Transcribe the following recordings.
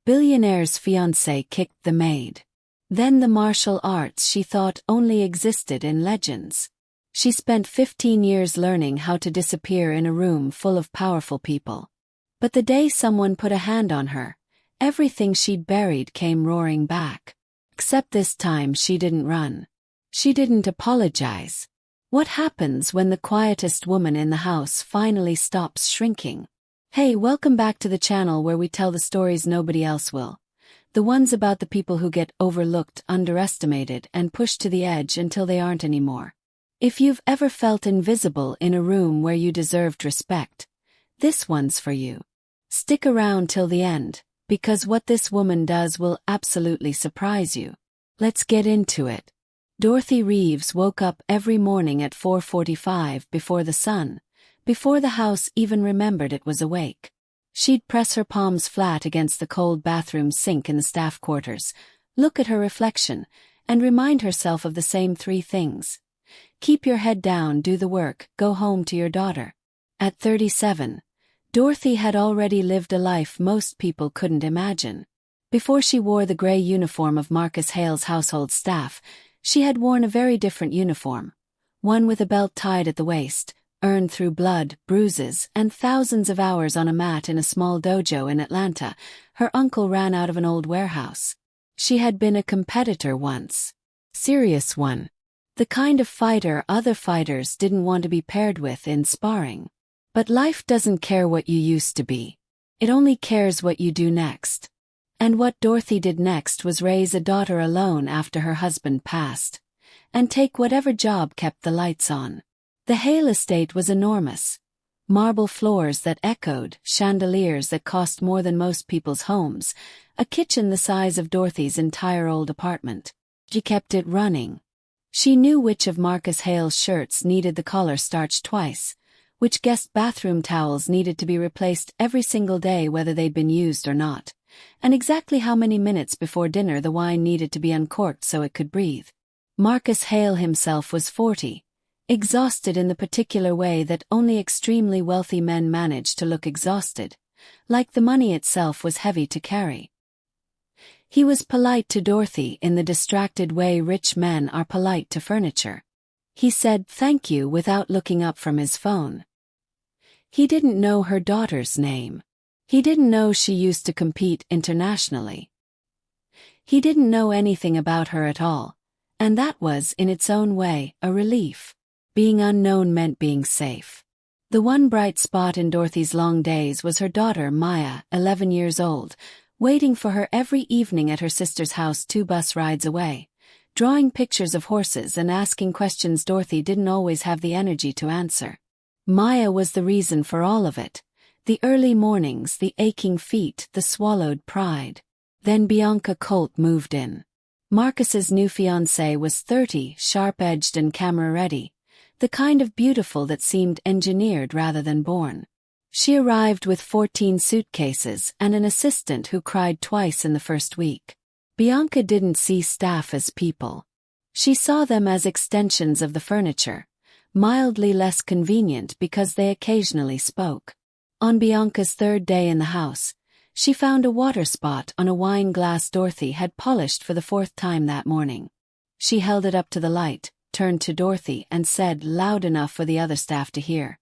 Billionaire's fiancé kicked the maid. Then the martial arts she thought only existed in legends. She spent 15 years learning how to disappear in a room full of powerful people. But the day someone put a hand on her, everything she'd buried came roaring back. Except this time she didn't run. She didn't apologize. What happens when the quietest woman in the house finally stops shrinking? Hey, welcome back to the channel where we tell the stories nobody else will. The ones about the people who get overlooked, underestimated, and pushed to the edge until they aren't anymore. If you've ever felt invisible in a room where you deserved respect, this one's for you. Stick around till the end, because what this woman does will absolutely surprise you. Let's get into it. Dorothy Reeves woke up every morning at 4:45 before the house even remembered it was awake. She'd press her palms flat against the cold bathroom sink in the staff quarters, look at her reflection, and remind herself of the same three things. Keep your head down, do the work, go home to your daughter. At 37, Dorothy had already lived a life most people couldn't imagine. Before she wore the gray uniform of Marcus Hale's household staff, she had worn a very different uniform. One with a belt tied at the waist, earned through blood, bruises, and thousands of hours on a mat in a small dojo in Atlanta her uncle ran out of an old warehouse. She had been a competitor once. Serious one. The kind of fighter other fighters didn't want to be paired with in sparring. But life doesn't care what you used to be. It only cares what you do next. And what Dorothy did next was raise a daughter alone after her husband passed. And take whatever job kept the lights on. The Hale estate was enormous. Marble floors that echoed, chandeliers that cost more than most people's homes, a kitchen the size of Dorothy's entire old apartment. She kept it running. She knew which of Marcus Hale's shirts needed the collar starched twice, which guest bathroom towels needed to be replaced every single day whether they'd been used or not, and exactly how many minutes before dinner the wine needed to be uncorked so it could breathe. Marcus Hale himself was 40, exhausted in the particular way that only extremely wealthy men manage to look exhausted, like the money itself was heavy to carry. He was polite to Dorothy in the distracted way rich men are polite to furniture. He said thank you without looking up from his phone. He didn't know her daughter's name. He didn't know she used to compete internationally. He didn't know anything about her at all, and that was, in its own way, a relief. Being unknown meant being safe. The one bright spot in Dorothy's long days was her daughter Maya, 11 years old, waiting for her every evening at her sister's house 2 bus rides away, drawing pictures of horses and asking questions Dorothy didn't always have the energy to answer. Maya was the reason for all of it. The early mornings, the aching feet, the swallowed pride. Then Bianca Colt moved in. Marcus's new fiancée was 30, sharp-edged and camera-ready, the kind of beautiful that seemed engineered rather than born. She arrived with 14 suitcases and an assistant who cried twice in the first week. Bianca didn't see staff as people. She saw them as extensions of the furniture, mildly less convenient because they occasionally spoke. On Bianca's 3rd day in the house, she found a water spot on a wine glass Dorothy had polished for the 4th time that morning. She held it up to the light, turned to Dorothy and said loud enough for the other staff to hear,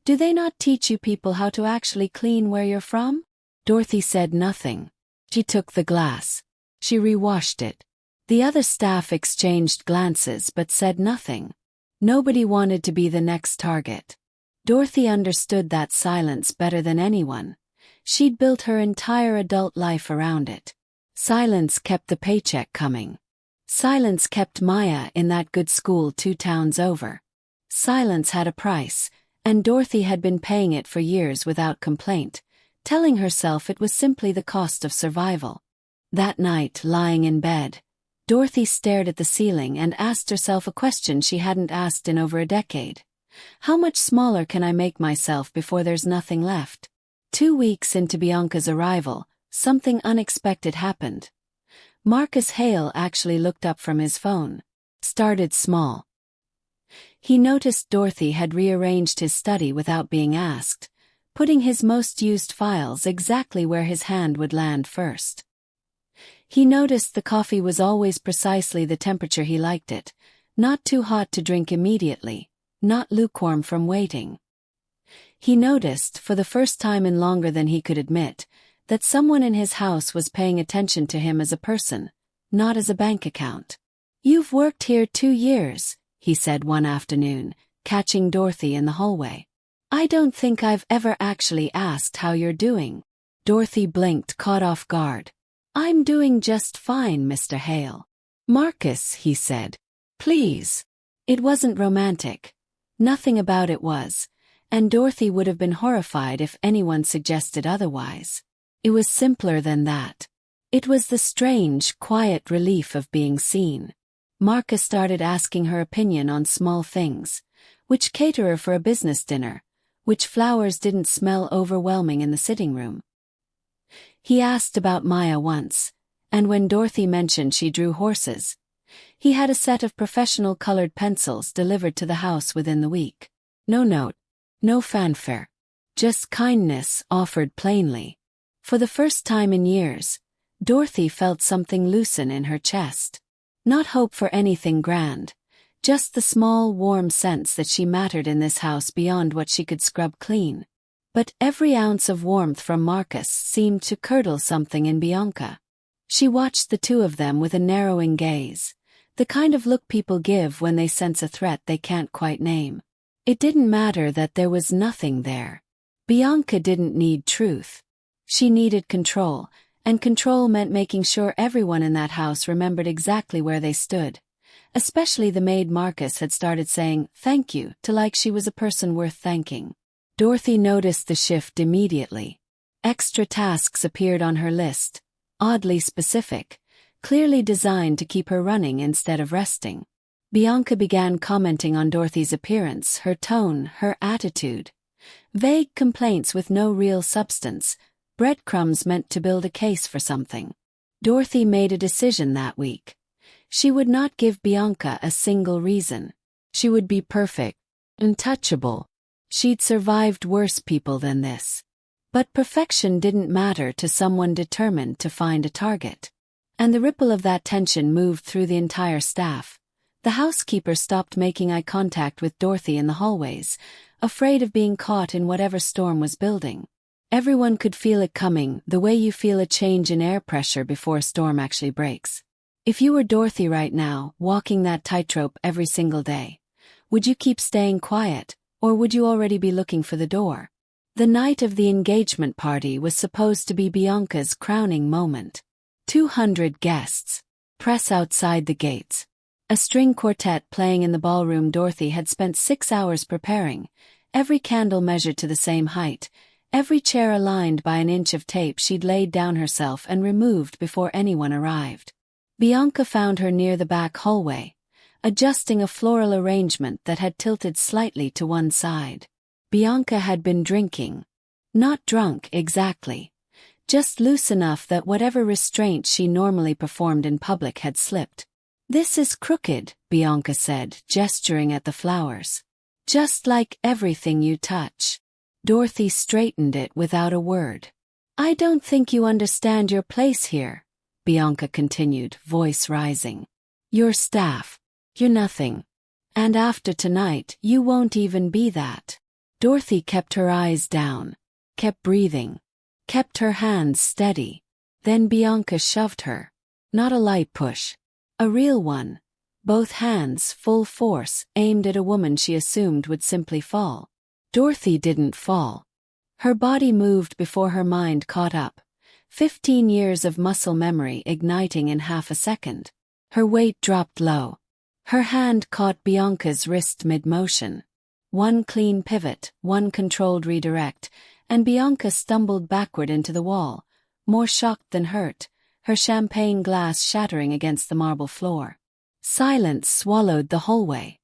"Do they not teach you people how to actually clean where you're from?" Dorothy said nothing. She took the glass. She re-washed it. The other staff exchanged glances but said nothing. Nobody wanted to be the next target. Dorothy understood that silence better than anyone. She'd built her entire adult life around it. Silence kept the paycheck coming. Silence kept Maya in that good school 2 towns over. Silence had a price, and Dorothy had been paying it for years without complaint, telling herself it was simply the cost of survival. That night, lying in bed, Dorothy stared at the ceiling and asked herself a question she hadn't asked in over a decade. How much smaller can I make myself before there's nothing left? 2 weeks into Bianca's arrival, something unexpected happened. Marcus Hale actually looked up from his phone. Started small. He noticed Dorothy had rearranged his study without being asked, putting his most used files exactly where his hand would land first. He noticed the coffee was always precisely the temperature he liked it, not too hot to drink immediately, not lukewarm from waiting. He noticed, for the first time in longer than he could admit, that someone in his house was paying attention to him as a person, not as a bank account. "You've worked here 2 years, he said one afternoon, catching Dorothy in the hallway. "I don't think I've ever actually asked how you're doing." Dorothy blinked, caught off guard. "I'm doing just fine, Mr. Hale." "Marcus," he said. "Please." It wasn't romantic. Nothing about it was, and Dorothy would have been horrified if anyone suggested otherwise. It was simpler than that. It was the strange, quiet relief of being seen. Marcus started asking her opinion on small things. Which caterer for a business dinner? Which flowers didn't smell overwhelming in the sitting room? He asked about Maya once, and when Dorothy mentioned she drew horses, he had a set of professional colored pencils delivered to the house within the week. No note, no fanfare, just kindness offered plainly. For the first time in years, Dorothy felt something loosen in her chest. Not hope for anything grand, just the small, warm sense that she mattered in this house beyond what she could scrub clean. But every ounce of warmth from Marcus seemed to curdle something in Bianca. She watched the two of them with a narrowing gaze, the kind of look people give when they sense a threat they can't quite name. It didn't matter that there was nothing there. Bianca didn't need truth. She needed control, and control meant making sure everyone in that house remembered exactly where they stood. Especially the maid. Marcus had started saying thank you to like she was a person worth thanking. Dorothy noticed the shift immediately. Extra tasks appeared on her list, oddly specific, clearly designed to keep her running instead of resting. Bianca began commenting on Dorothy's appearance, her tone, her attitude. Vague complaints with no real substance, breadcrumbs meant to build a case for something. Dorothy made a decision that week. She would not give Bianca a single reason. She would be perfect, untouchable. She'd survived worse people than this. But perfection didn't matter to someone determined to find a target. And the ripple of that tension moved through the entire staff. The housekeeper stopped making eye contact with Dorothy in the hallways, afraid of being caught in whatever storm was building. Everyone could feel it coming, the way you feel a change in air pressure before a storm actually breaks. If you were Dorothy right now, walking that tightrope every single day, would you keep staying quiet, or would you already be looking for the door? The night of the engagement party was supposed to be Bianca's crowning moment. 200 guests. Press outside the gates. A string quartet playing in the ballroom. Dorothy had spent 6 hours preparing, every candle measured to the same height, every chair aligned by an inch of tape she'd laid down herself and removed before anyone arrived. Bianca found her near the back hallway, adjusting a floral arrangement that had tilted slightly to one side. Bianca had been drinking. Not drunk exactly, just loose enough that whatever restraint she normally performed in public had slipped. "This is crooked," Bianca said, gesturing at the flowers. "Just like everything you touch." Dorothy straightened it without a word. "I don't think you understand your place here," Bianca continued, voice rising. "You're staff. You're nothing. And after tonight, you won't even be that." Dorothy kept her eyes down, kept breathing, kept her hands steady. Then Bianca shoved her. Not a light push. A real one. Both hands, full force, aimed at a woman she assumed would simply fall. Dorothy didn't fall. Her body moved before her mind caught up. 15 years of muscle memory igniting in half a second. Her weight dropped low. Her hand caught Bianca's wrist mid-motion. One clean pivot, one controlled redirect, and Bianca stumbled backward into the wall, more shocked than hurt, her champagne glass shattering against the marble floor. Silence swallowed the hallway.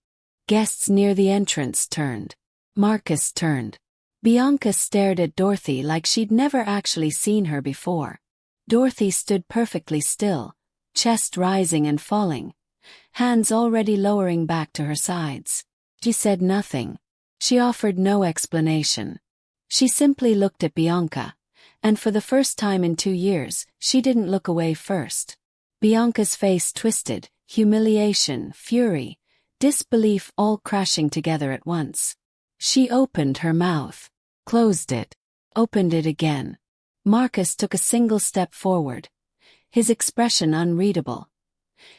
Guests near the entrance turned. Marcus turned. Bianca stared at Dorothy like she'd never actually seen her before. Dorothy stood perfectly still, chest rising and falling, hands already lowering back to her sides. She said nothing. She offered no explanation. She simply looked at Bianca, And for the first time in 2 years, she didn't look away first. Bianca's face twisted, humiliation, fury, disbelief all crashing together at once. She opened her mouth, closed it, opened it again. Marcus took a single step forward, his expression unreadable.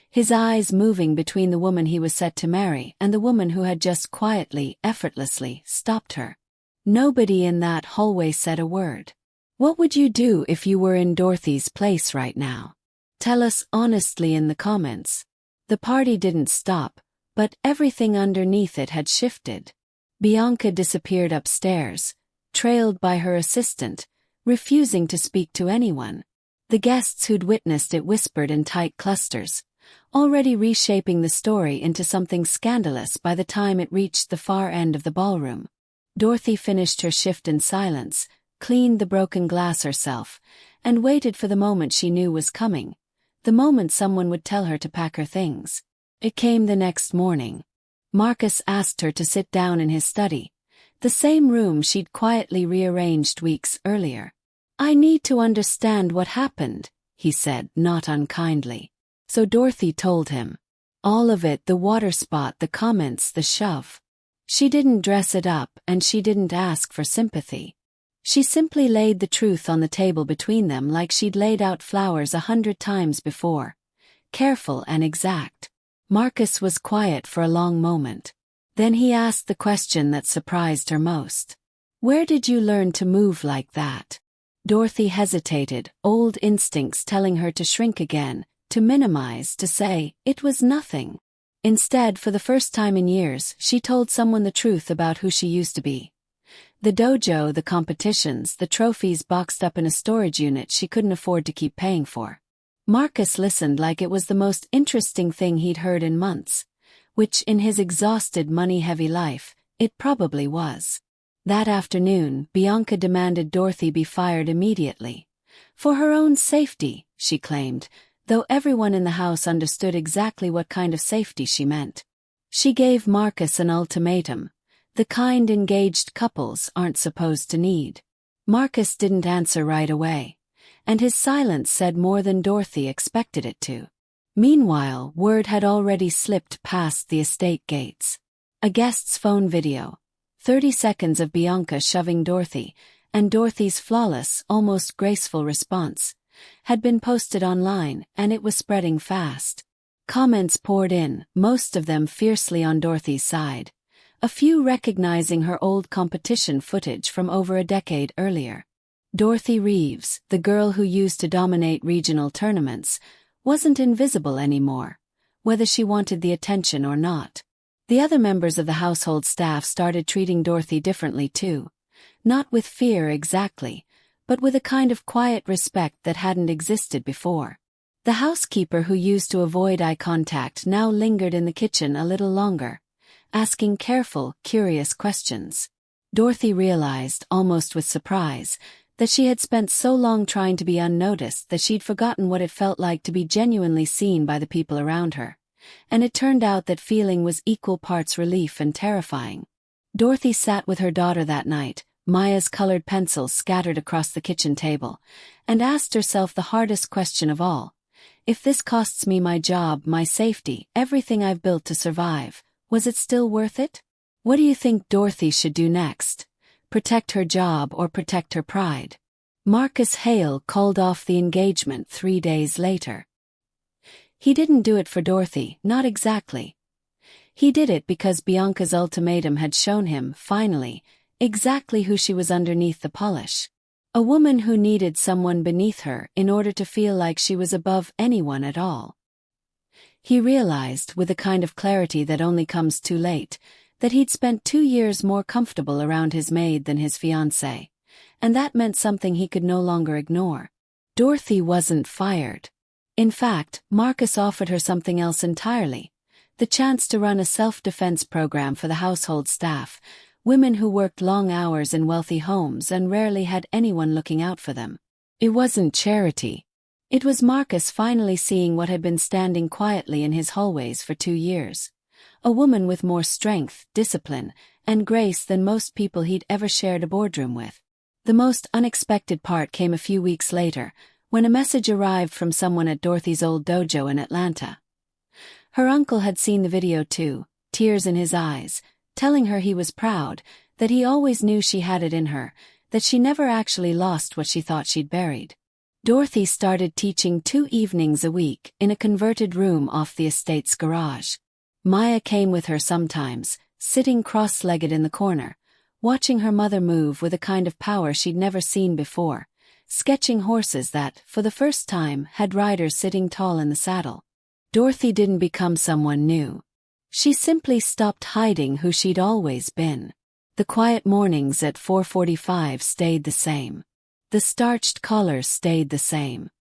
His eyes moving between the woman he was set to marry and the woman who had just quietly, effortlessly, stopped her. Nobody in that hallway said a word. What would you do if you were in Dorothy's place right now? Tell us honestly in the comments. The party didn't stop, but everything underneath it had shifted. Bianca disappeared upstairs, trailed by her assistant, refusing to speak to anyone. The guests who'd witnessed it whispered in tight clusters, already reshaping the story into something scandalous by the time it reached the far end of the ballroom. Dorothy finished her shift in silence, cleaned the broken glass herself, and waited for the moment she knew was coming, the moment someone would tell her to pack her things. It came the next morning. Marcus asked her to sit down in his study, the same room she'd quietly rearranged weeks earlier. I need to understand what happened, he said, not unkindly. So Dorothy told him. All of it, the water spot, the comments, the shove. She didn't dress it up, and she didn't ask for sympathy. She simply laid the truth on the table between them like she'd laid out flowers 100 times before. Careful and exact. Marcus was quiet for a long moment. Then he asked the question that surprised her most. Where did you learn to move like that? Dorothy hesitated, old instincts telling her to shrink again, to minimize, to say, it was nothing. Instead, for the first time in years, she told someone the truth about who she used to be. The dojo, the competitions, the trophies boxed up in a storage unit she couldn't afford to keep paying for. Marcus listened like it was the most interesting thing he'd heard in months, which in his exhausted money-heavy life, it probably was. That afternoon, Bianca demanded Dorothy be fired immediately. For her own safety, she claimed, though everyone in the house understood exactly what kind of safety she meant. She gave Marcus an ultimatum, the kind engaged couples aren't supposed to need. Marcus didn't answer right away, and his silence said more than Dorothy expected it to. Meanwhile, word had already slipped past the estate gates. A guest's phone video, 30 seconds of Bianca shoving Dorothy, and Dorothy's flawless, almost graceful response, had been posted online, and it was spreading fast. Comments poured in, most of them fiercely on Dorothy's side, a few recognizing her old competition footage from over a decade earlier. Dorothy Reeves, the girl who used to dominate regional tournaments, wasn't invisible anymore, whether she wanted the attention or not. The other members of the household staff started treating Dorothy differently too, not with fear exactly, but with a kind of quiet respect that hadn't existed before. The housekeeper who used to avoid eye contact now lingered in the kitchen a little longer, asking careful, curious questions. Dorothy realized, almost with surprise, that she had spent so long trying to be unnoticed that she'd forgotten what it felt like to be genuinely seen by the people around her, and it turned out that feeling was equal parts relief and terrifying. Dorothy sat with her daughter that night, Maya's colored pencils scattered across the kitchen table, and asked herself the hardest question of all. If this costs me my job, my safety, everything I've built to survive, was it still worth it? What do you think Dorothy should do next? Protect her job or protect her pride? Marcus Hale called off the engagement 3 days later. He didn't do it for Dorothy, not exactly. He did it because Bianca's ultimatum had shown him, finally, exactly who she was underneath the polish. A woman who needed someone beneath her in order to feel like she was above anyone at all. He realized, with a kind of clarity that only comes too late, that he'd spent 2 years more comfortable around his maid than his fiancée, and that meant something he could no longer ignore. Dorothy wasn't fired. In fact, Marcus offered her something else entirely, the chance to run a self-defense program for the household staff, women who worked long hours in wealthy homes and rarely had anyone looking out for them. It wasn't charity. It was Marcus finally seeing what had been standing quietly in his hallways for 2 years. A woman with more strength, discipline, and grace than most people he'd ever shared a boardroom with. The most unexpected part came a few weeks later, when a message arrived from someone at Dorothy's old dojo in Atlanta. Her uncle had seen the video too, tears in his eyes, telling her he was proud, that he always knew she had it in her, that she never actually lost what she thought she'd buried. Dorothy started teaching 2 evenings a week in a converted room off the estate's garage. Maya came with her sometimes, sitting cross-legged in the corner, watching her mother move with a kind of power she'd never seen before, sketching horses that, for the first time, had riders sitting tall in the saddle. Dorothy didn't become someone new. She simply stopped hiding who she'd always been. The quiet mornings at 4:45 stayed the same. The starched collars stayed the same.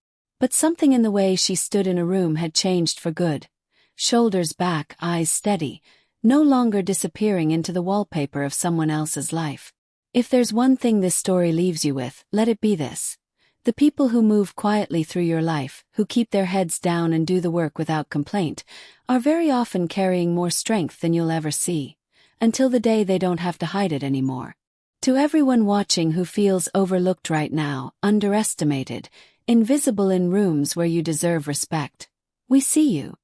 But something in the way she stood in a room had changed for good. Shoulders back, eyes steady, no longer disappearing into the wallpaper of someone else's life. If there's one thing this story leaves you with, let it be this. The people who move quietly through your life, who keep their heads down and do the work without complaint, are very often carrying more strength than you'll ever see, until the day they don't have to hide it anymore. To everyone watching who feels overlooked right now, underestimated, invisible in rooms where you deserve respect, we see you.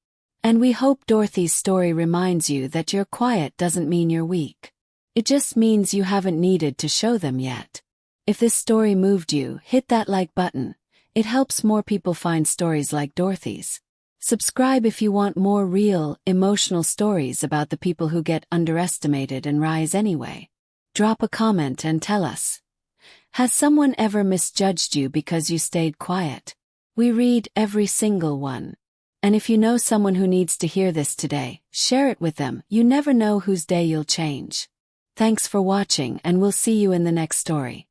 And we hope Dorothy's story reminds you that your quiet doesn't mean you're weak. It just means you haven't needed to show them yet. If this story moved you, hit that like button. It helps more people find stories like Dorothy's. Subscribe if you want more real, emotional stories about the people who get underestimated and rise anyway. Drop a comment and tell us. Has someone ever misjudged you because you stayed quiet? We read every single one. And if you know someone who needs to hear this today, share it with them. You never know whose day you'll change. Thanks for watching, and we'll see you in the next story.